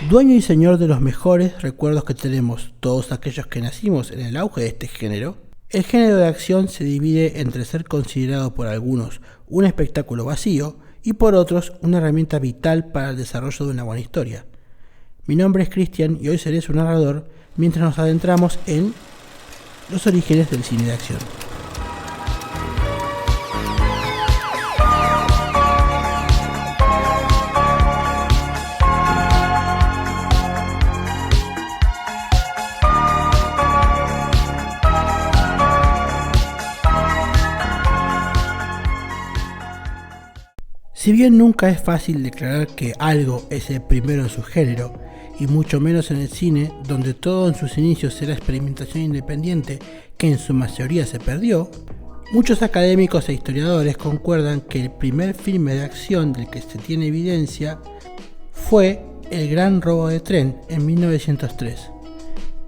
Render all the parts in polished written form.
Dueño y señor de los mejores recuerdos que tenemos todos aquellos que nacimos en el auge de este género, el género de acción se divide entre ser considerado por algunos un espectáculo vacío y por otros una herramienta vital para el desarrollo de una buena historia. Mi nombre es Cristian y hoy seré su narrador mientras nos adentramos en los orígenes del cine de acción. Si bien nunca es fácil declarar que algo es el primero en su género, y mucho menos en el cine, donde todo en sus inicios era experimentación independiente que en su mayoría se perdió, muchos académicos e historiadores concuerdan que el primer filme de acción del que se tiene evidencia fue El Gran Robo de Tren en 1903.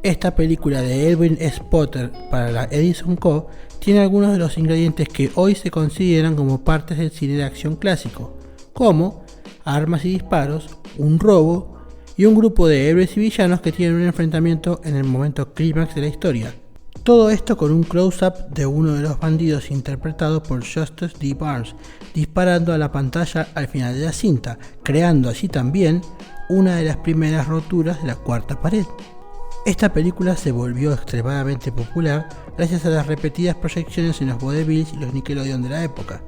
Esta película de Edwin S. Potter para la Edison Co. tiene algunos de los ingredientes que hoy se consideran como partes del cine de acción clásico, como armas y disparos, un robo y un grupo de héroes y villanos que tienen un enfrentamiento en el momento clímax de la historia. Todo esto con un close-up de uno de los bandidos interpretado por Justus D. Barnes, disparando a la pantalla al final de la cinta, creando así también una de las primeras roturas de la cuarta pared. Esta película se volvió extremadamente popular gracias a las repetidas proyecciones en los vaudevilles y los Nickelodeon de la época.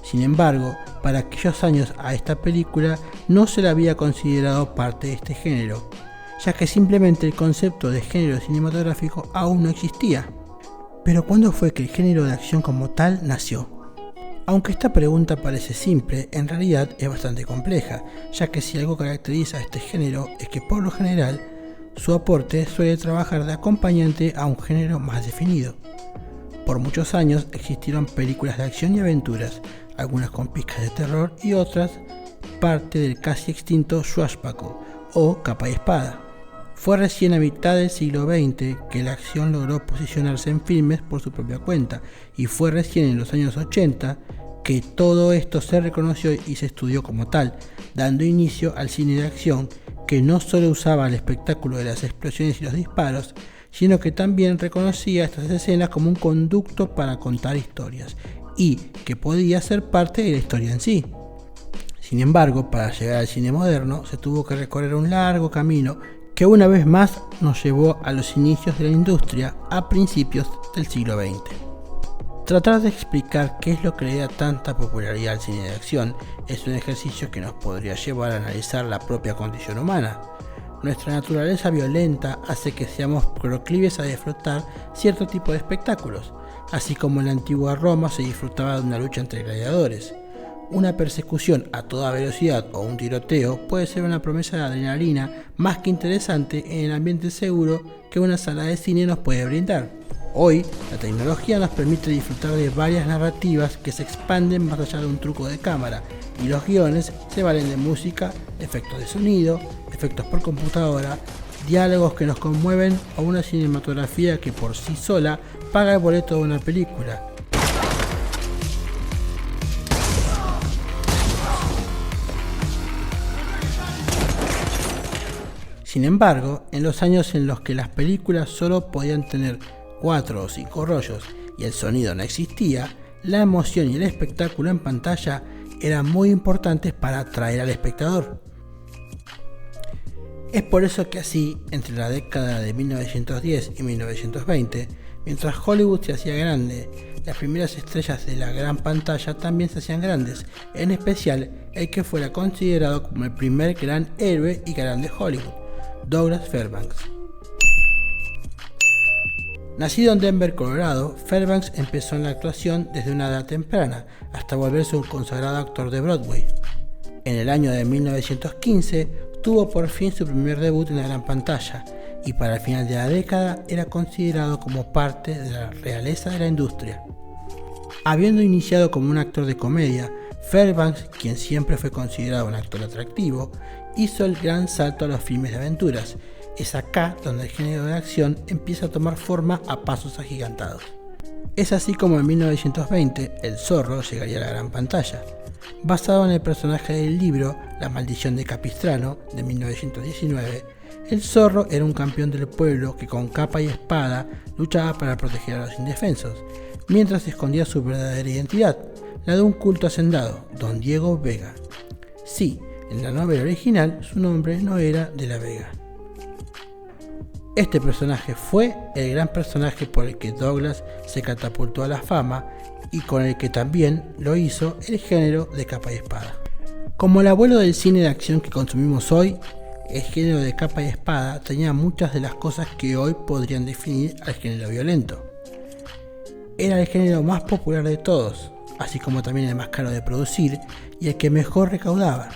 Sin embargo, para aquellos años a esta película no se la había considerado parte de este género, ya que simplemente el concepto de género cinematográfico aún no existía. Pero ¿cuándo fue que el género de acción como tal nació? Aunque esta pregunta parece simple, en realidad es bastante compleja, ya que si algo caracteriza a este género es que por lo general su aporte suele trabajar de acompañante a un género más definido. Por muchos años existieron películas de acción y aventuras, algunas con pizcas de terror y otras parte del casi extinto swashbuckle o capa y espada. Fue recién a mitad del siglo XX que la acción logró posicionarse en filmes por su propia cuenta, y fue recién en los años 80 que todo esto se reconoció y se estudió como tal, dando inicio al cine de acción que no solo usaba el espectáculo de las explosiones y los disparos, sino que también reconocía estas escenas como un conducto para contar historias, y que podía ser parte de la historia en sí. Sin embargo, para llegar al cine moderno se tuvo que recorrer un largo camino que una vez más nos llevó a los inicios de la industria a principios del siglo XX. Tratar de explicar qué es lo que le da tanta popularidad al cine de acción es un ejercicio que nos podría llevar a analizar la propia condición humana. Nuestra naturaleza violenta hace que seamos proclives a disfrutar cierto tipo de espectáculos, así como en la antigua Roma se disfrutaba de una lucha entre gladiadores. Una persecución a toda velocidad o un tiroteo puede ser una promesa de adrenalina más que interesante en el ambiente seguro que una sala de cine nos puede brindar. Hoy, la tecnología nos permite disfrutar de varias narrativas que se expanden más allá de un truco de cámara, y los guiones se valen de música, efectos de sonido, efectos por computadora, diálogos que nos conmueven o una cinematografía que por sí sola paga el boleto de una película. Sin embargo, en los años en los que las películas solo podían tener 4 o 5 rollos y el sonido no existía, la emoción y el espectáculo en pantalla eran muy importantes para atraer al espectador. Es por eso que así, entre la década de 1910 y 1920, mientras Hollywood se hacía grande, las primeras estrellas de la gran pantalla también se hacían grandes, en especial el que fuera considerado como el primer gran héroe y galán de Hollywood, Douglas Fairbanks. Nacido en Denver, Colorado, Fairbanks empezó en la actuación desde una edad temprana, hasta volverse un consagrado actor de Broadway. En el año de 1915 tuvo por fin su primer debut en la gran pantalla, y para el final de la década era considerado como parte de la realeza de la industria. Habiendo iniciado como un actor de comedia, Fairbanks, quien siempre fue considerado un actor atractivo, hizo el gran salto a los filmes de aventuras. Es acá donde el género de acción empieza a tomar forma a pasos agigantados. Es así como en 1920 El Zorro llegaría a la gran pantalla. Basado en el personaje del libro La maldición de Capistrano, de 1919, el zorro era un campeón del pueblo que con capa y espada luchaba para proteger a los indefensos, mientras escondía su verdadera identidad, la de un culto hacendado, Don Diego Vega. Sí, en la novela original su nombre no era de la Vega. Este personaje fue el gran personaje por el que Douglas se catapultó a la fama y con el que también lo hizo el género de capa y espada. Como el abuelo del cine de acción que consumimos hoy, el género de capa y espada tenía muchas de las cosas que hoy podrían definir al género violento. Era el género más popular de todos, así como también el más caro de producir y el que mejor recaudaba.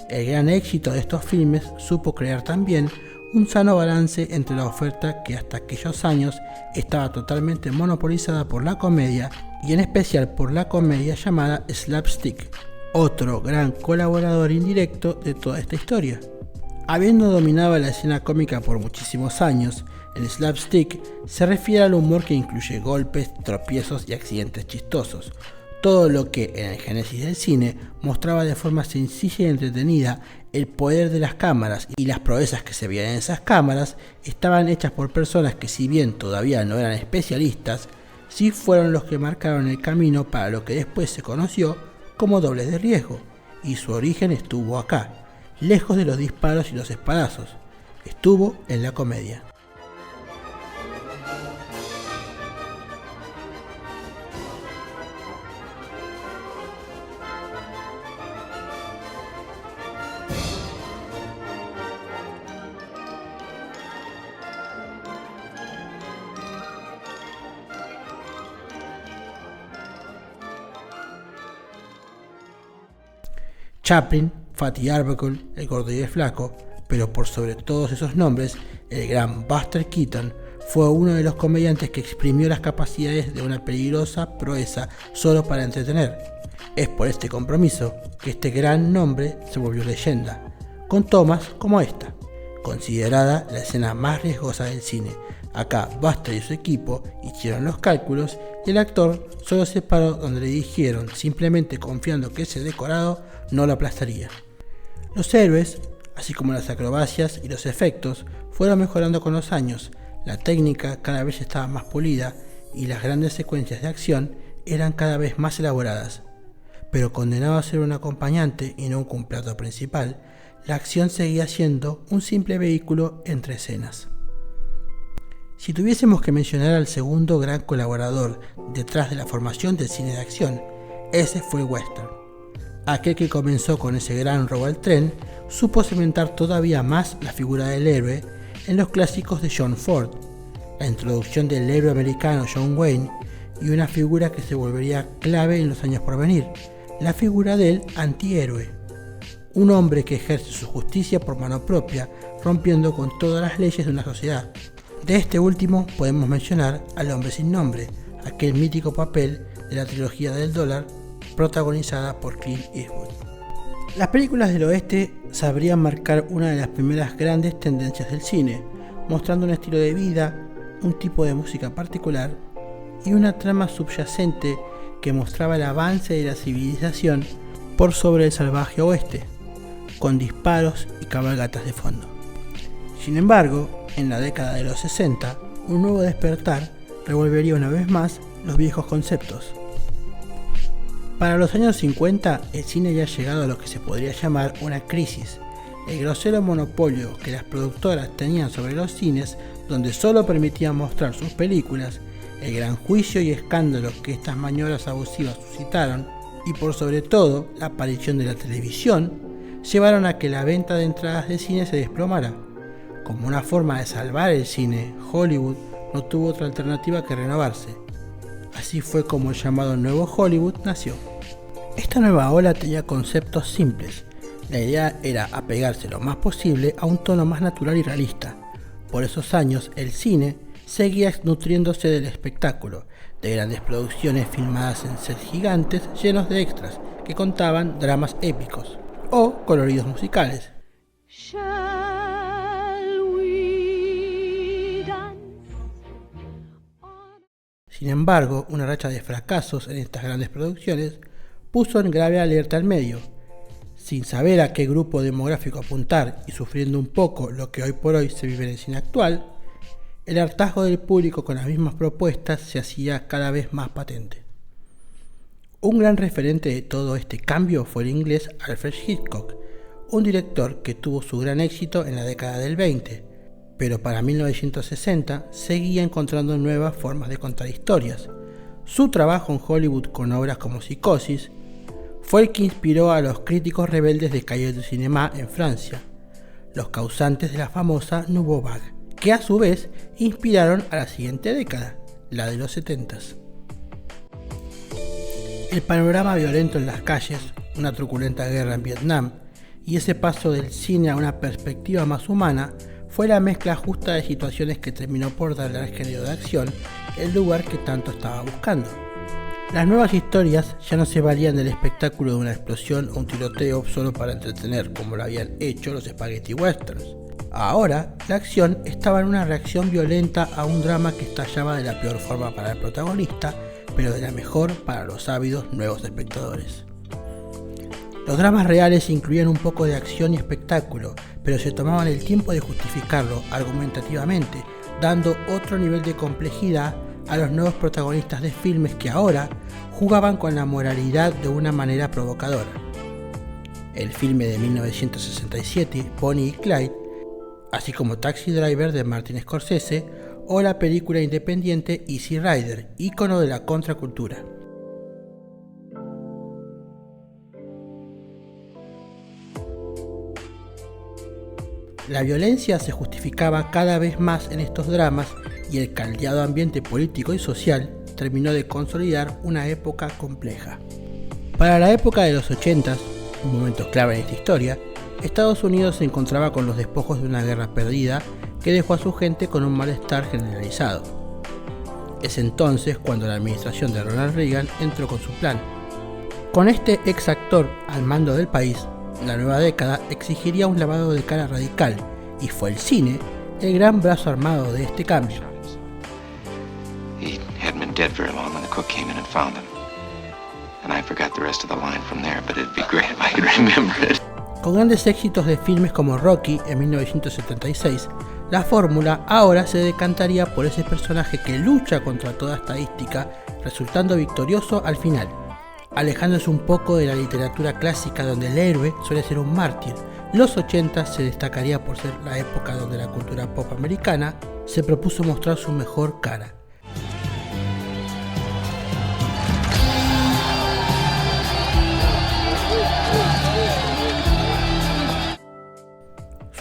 El gran éxito de estos filmes supo crear también un sano balance entre la oferta que hasta aquellos años estaba totalmente monopolizada por la comedia y en especial por la comedia llamada slapstick, otro gran colaborador indirecto de toda esta historia. Habiendo dominado la escena cómica por muchísimos años, el slapstick se refiere al humor que incluye golpes, tropiezos y accidentes chistosos. Todo lo que en el génesis del cine mostraba de forma sencilla y entretenida el poder de las cámaras y las proezas que se veían en esas cámaras estaban hechas por personas que, si bien todavía no eran especialistas, sí fueron los que marcaron el camino para lo que después se conoció como dobles de riesgo, y su origen estuvo acá, lejos de los disparos y los espadazos, estuvo en la comedia. Chaplin, Fatty Arbuckle, el gordo y el flaco, pero por sobre todos esos nombres, el gran Buster Keaton fue uno de los comediantes que exprimió las capacidades de una peligrosa proeza solo para entretener. Es por este compromiso que este gran nombre se volvió leyenda, con tomas como esta, considerada la escena más riesgosa del cine. Acá Buster y su equipo hicieron los cálculos y el actor solo se paró donde le dijeron, simplemente confiando que ese decorado no lo aplastaría. Los héroes, así como las acrobacias y los efectos, fueron mejorando con los años. La técnica cada vez estaba más pulida y las grandes secuencias de acción eran cada vez más elaboradas. Pero condenado a ser un acompañante y no un plato principal, la acción seguía siendo un simple vehículo entre escenas. Si tuviésemos que mencionar al segundo gran colaborador detrás de la formación del cine de acción, ese fue el western. Aquel que comenzó con ese gran robo al tren, supo cementar todavía más la figura del héroe en los clásicos de John Ford, la introducción del héroe americano John Wayne y una figura que se volvería clave en los años por venir, la figura del antihéroe, un hombre que ejerce su justicia por mano propia, rompiendo con todas las leyes de una sociedad. De este último podemos mencionar al hombre sin nombre, aquel mítico papel de la trilogía del dólar protagonizada por Clint Eastwood. Las películas del oeste sabrían marcar una de las primeras grandes tendencias del cine, mostrando un estilo de vida, un tipo de música particular y una trama subyacente que mostraba el avance de la civilización por sobre el salvaje oeste, con disparos y cabalgatas de fondo. Sin embargo, en la década de los 60, un nuevo despertar revolvería una vez más los viejos conceptos. Para los años 50, el cine había llegado a lo que se podría llamar una crisis. El grosero monopolio que las productoras tenían sobre los cines, donde solo permitían mostrar sus películas, el gran juicio y escándalo que estas maniobras abusivas suscitaron, y por sobre todo la aparición de la televisión, llevaron a que la venta de entradas de cine se desplomara. Como una forma de salvar el cine, Hollywood no tuvo otra alternativa que renovarse. Así fue como el llamado Nuevo Hollywood nació. Esta nueva ola tenía conceptos simples. La idea era apegarse lo más posible a un tono más natural y realista. Por esos años, el cine seguía nutriéndose del espectáculo, de grandes producciones filmadas en sets gigantes llenos de extras que contaban dramas épicos o coloridos musicales. Sin embargo, una racha de fracasos en estas grandes producciones puso en grave alerta al medio. Sin saber a qué grupo demográfico apuntar y sufriendo un poco lo que hoy por hoy se vive en el cine actual, el hartazgo del público con las mismas propuestas se hacía cada vez más patente. Un gran referente de todo este cambio fue el inglés Alfred Hitchcock, un director que tuvo su gran éxito en la década del 20, pero para 1960 seguía encontrando nuevas formas de contar historias. Su trabajo en Hollywood con obras como Psicosis fue el que inspiró a los críticos rebeldes de Cahiers du Cinéma en Francia, los causantes de la famosa Nouvelle Vague, que a su vez inspiraron a la siguiente década, la de los 70s. El panorama violento en las calles, una truculenta guerra en Vietnam y ese paso del cine a una perspectiva más humana fue la mezcla justa de situaciones que terminó por darle al género de acción el lugar que tanto estaba buscando. Las nuevas historias ya no se valían del espectáculo de una explosión o un tiroteo solo para entretener, como lo habían hecho los spaghetti westerns. Ahora, la acción estaba en una reacción violenta a un drama que estallaba de la peor forma para el protagonista, pero de la mejor para los ávidos nuevos espectadores. Los dramas reales incluían un poco de acción y espectáculo, pero se tomaban el tiempo de justificarlo argumentativamente, dando otro nivel de complejidad a los nuevos protagonistas de filmes que ahora jugaban con la moralidad de una manera provocadora. El filme de 1967, Bonnie y Clyde, así como Taxi Driver de Martin Scorsese, o la película independiente Easy Rider, ícono de la contracultura. La violencia se justificaba cada vez más en estos dramas y el caldeado ambiente político y social terminó de consolidar una época compleja. Para la época de los 80s, un momento clave en esta historia, Estados Unidos se encontraba con los despojos de una guerra perdida que dejó a su gente con un malestar generalizado. Es entonces cuando la administración de Ronald Reagan entró con su plan. Con este ex actor al mando del país, la nueva década exigiría un lavado de cara radical y fue el cine el gran brazo armado de este cambio. He hadn't been dead very long when the cook came in and found him. And I forgot the rest of the line from there, but it'd be great if I could remember it. Con grandes éxitos de filmes como Rocky en 1976, la fórmula ahora se decantaría por ese personaje que lucha contra toda estadística, resultando victorioso al final, alejándose un poco de la literatura clásica donde el héroe suele ser un mártir. Los 80 se destacaría por ser la época donde la cultura pop americana se propuso mostrar su mejor cara.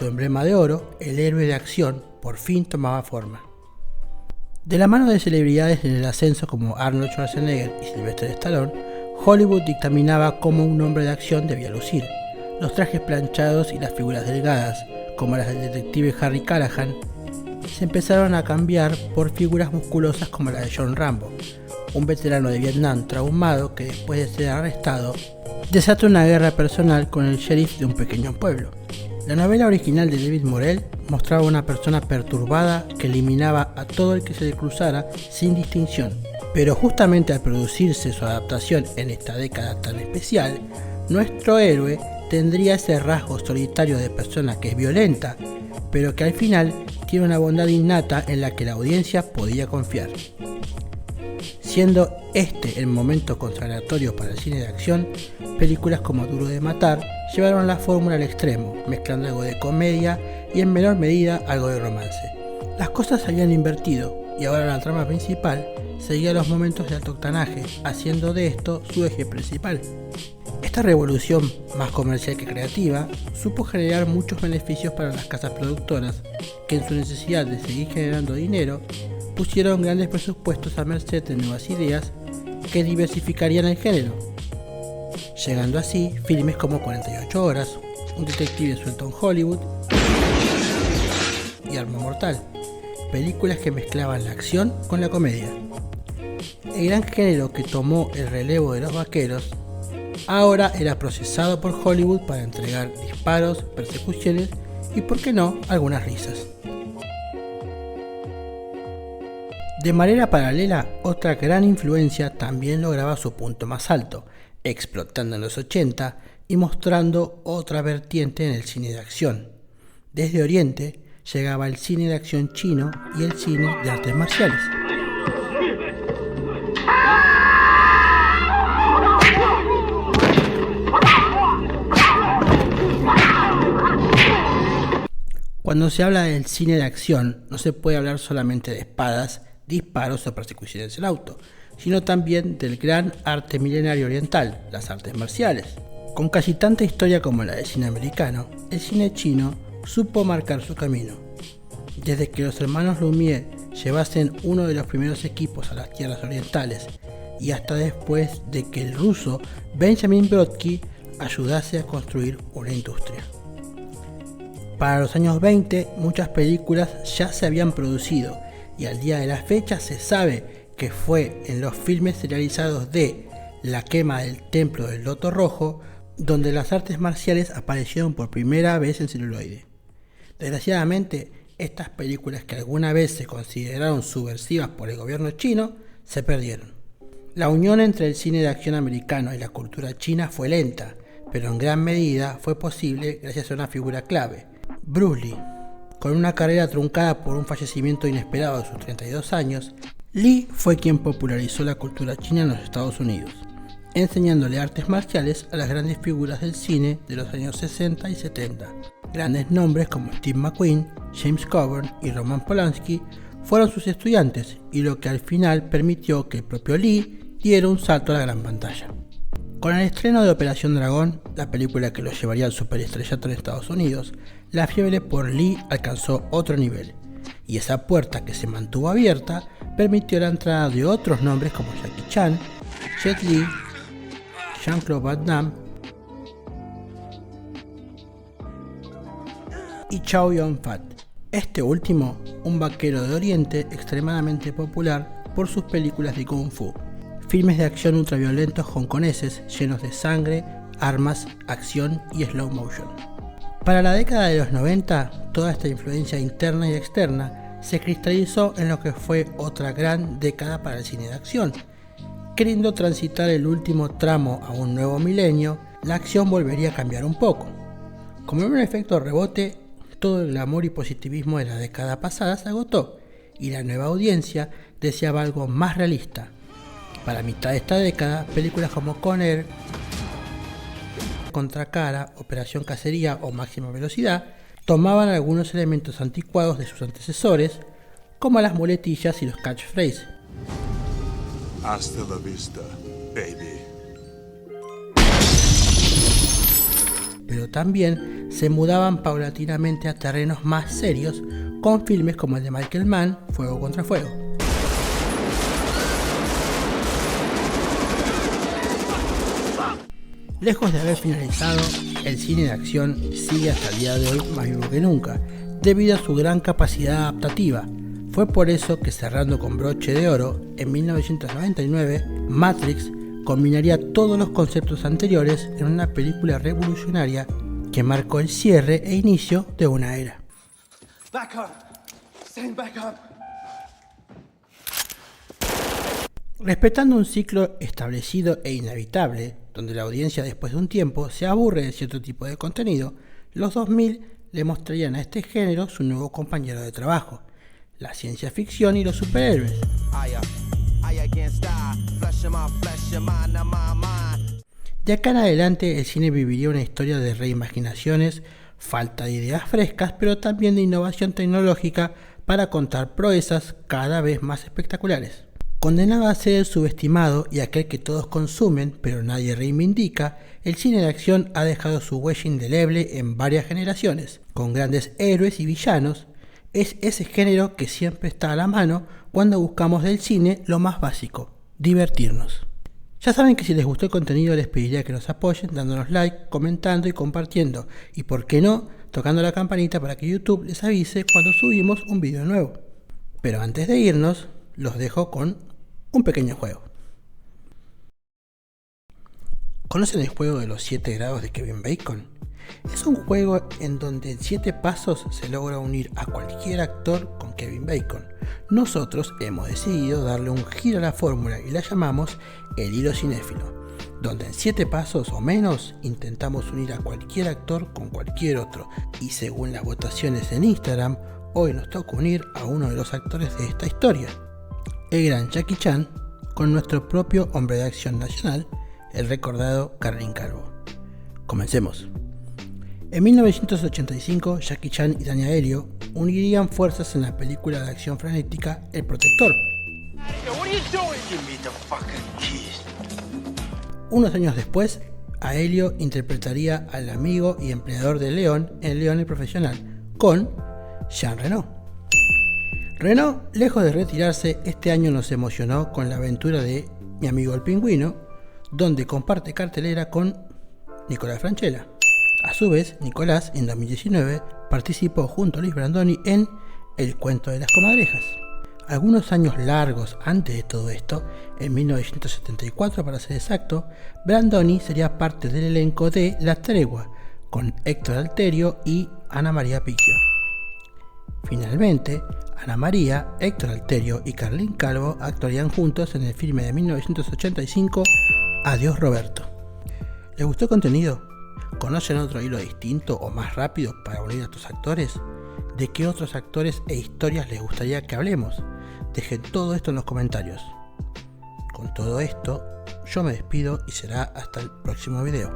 Su emblema de oro, el héroe de acción, por fin tomaba forma. De la mano de celebridades en el ascenso como Arnold Schwarzenegger y Sylvester Stallone, Hollywood dictaminaba cómo un hombre de acción debía lucir. Los trajes planchados y las figuras delgadas, como las del detective Harry Callahan, se empezaron a cambiar por figuras musculosas como la de John Rambo, un veterano de Vietnam traumado que después de ser arrestado, desata una guerra personal con el sheriff de un pequeño pueblo. La novela original de David Morrell mostraba una persona perturbada que eliminaba a todo el que se le cruzara sin distinción. Pero justamente al producirse su adaptación en esta década tan especial, nuestro héroe tendría ese rasgo solitario de persona que es violenta, pero que al final tiene una bondad innata en la que la audiencia podía confiar. Siendo este el momento consagratorio para el cine de acción, películas como Duro de Matar llevaron la fórmula al extremo, mezclando algo de comedia y en menor medida algo de romance. Las cosas se habían invertido y ahora la trama principal seguía los momentos de alto octanaje, haciendo de esto su eje principal. Esta revolución, más comercial que creativa, supo generar muchos beneficios para las casas productoras, que en su necesidad de seguir generando dinero, pusieron grandes presupuestos a merced de nuevas ideas que diversificarían el género, llegando así filmes como 48 horas, Un detective suelto en Hollywood y Arma Mortal, películas que mezclaban la acción con la comedia. El gran género que tomó el relevo de los vaqueros ahora era procesado por Hollywood para entregar disparos, persecuciones y, por qué no, algunas risas. De manera paralela, otra gran influencia también lograba su punto más alto, explotando en los 80 y mostrando otra vertiente en el cine de acción. Desde Oriente llegaba el cine de acción chino y el cine de artes marciales. Cuando se habla del cine de acción, no se puede hablar solamente de espadas, disparos o persecuciones en auto, sino también del gran arte milenario oriental, las artes marciales. Con casi tanta historia como la del cine americano, el cine chino supo marcar su camino. Desde que los hermanos Lumière llevasen uno de los primeros equipos a las tierras orientales y hasta después de que el ruso Benjamin Brodsky ayudase a construir una industria. Para los años 20 muchas películas ya se habían producido y al día de la fecha se sabe que fue en los filmes serializados de La quema del templo del Loto Rojo donde las artes marciales aparecieron por primera vez en celuloide. Desgraciadamente, estas películas que alguna vez se consideraron subversivas por el gobierno chino se perdieron. La unión entre el cine de acción americano y la cultura china fue lenta, pero en gran medida fue posible gracias a una figura clave, Bruce Lee. Con una carrera truncada por un fallecimiento inesperado a sus 32 años, Lee fue quien popularizó la cultura china en los Estados Unidos, enseñándole artes marciales a las grandes figuras del cine de los años 60 y 70. Grandes nombres como Steve McQueen, James Coburn y Roman Polanski fueron sus estudiantes y lo que al final permitió que el propio Lee diera un salto a la gran pantalla. Con el estreno de Operación Dragón, la película que lo llevaría al superestrellato en Estados Unidos, la fiebre por Lee alcanzó otro nivel, y esa puerta que se mantuvo abierta permitió la entrada de otros nombres como Jackie Chan, Jet Li, Jean-Claude Van Damme y Chow Yun-fat, este último un vaquero de Oriente extremadamente popular por sus películas de Kung Fu, filmes de acción ultraviolentos hongkoneses llenos de sangre, armas, acción y slow motion. Para la década de los 90, toda esta influencia interna y externa se cristalizó en lo que fue otra gran década para el cine de acción. Queriendo transitar el último tramo a un nuevo milenio, la acción volvería a cambiar un poco. Como en un efecto rebote, todo el glamour y positivismo de la década pasada se agotó y la nueva audiencia deseaba algo más realista. Para mitad de esta década, películas como Con Air, Contracara, Operación Cacería o Máxima Velocidad tomaban algunos elementos anticuados de sus antecesores, como las muletillas y los catchphrases. Hasta la vista, baby. Pero también se mudaban paulatinamente a terrenos más serios con filmes como el de Michael Mann, Fuego contra Fuego. Lejos de haber finalizado, el cine de acción sigue hasta el día de hoy más vivo que nunca, debido a su gran capacidad adaptativa. Fue por eso que, cerrando con broche de oro, en 1999, Matrix combinaría todos los conceptos anteriores en una película revolucionaria que marcó el cierre e inicio de una era. Back up. Stand back up. Respetando un ciclo establecido e inevitable, donde la audiencia después de un tiempo se aburre de cierto tipo de contenido, los 2000 le mostrarían a este género su nuevo compañero de trabajo, la ciencia ficción y los superhéroes. De acá en adelante el cine viviría una historia de reimaginaciones, falta de ideas frescas, pero también de innovación tecnológica para contar proezas cada vez más espectaculares. Condenado a ser el subestimado y aquel que todos consumen, pero nadie reivindica, el cine de acción ha dejado su huella indeleble en varias generaciones, con grandes héroes y villanos. Es ese género que siempre está a la mano cuando buscamos del cine lo más básico, divertirnos. Ya saben que si les gustó el contenido les pediría que nos apoyen dándonos like, comentando y compartiendo, y por qué no, tocando la campanita para que YouTube les avise cuando subimos un video nuevo. Pero antes de irnos, los dejo con un pequeño juego. ¿Conocen el juego de los 7 grados de Kevin Bacon? Es un juego en donde en 7 pasos se logra unir a cualquier actor con Kevin Bacon. Nosotros hemos decidido darle un giro a la fórmula y la llamamos el hilo cinéfilo. donde en 7 pasos o menos intentamos unir a cualquier actor con cualquier otro, y según las votaciones en Instagram, hoy nos toca unir a uno de los actores de esta historia, el gran Jackie Chan, con nuestro propio hombre de acción nacional, el recordado Carlín Calvo. Comencemos. En 1985, Jackie Chan y Tania Helio unirían fuerzas en la película de acción frenética El Protector. Unos años después, a Helio interpretaría al amigo y empleador de León en León el Profesional, con Jean Reno. Reno, lejos de retirarse, este año nos emocionó con la aventura de Mi amigo el pingüino, donde comparte cartelera con Nicolás Francella. A su vez, Nicolás, en 2019, participó junto a Luis Brandoni en El cuento de las comadrejas. Algunos años largos antes de todo esto, en 1974 para ser exacto, Brandoni sería parte del elenco de La Tregua, con Héctor Alterio y Ana María Picchio. Finalmente, Ana María, Héctor Alterio y Carlín Calvo actuarían juntos en el filme de 1985 Adiós Roberto. ¿Les gustó el contenido? ¿Conocen otro hilo distinto o más rápido para unir a tus actores? ¿De qué otros actores e historias les gustaría que hablemos? Dejen todo esto en los comentarios. Con todo esto, yo me despido y será hasta el próximo video.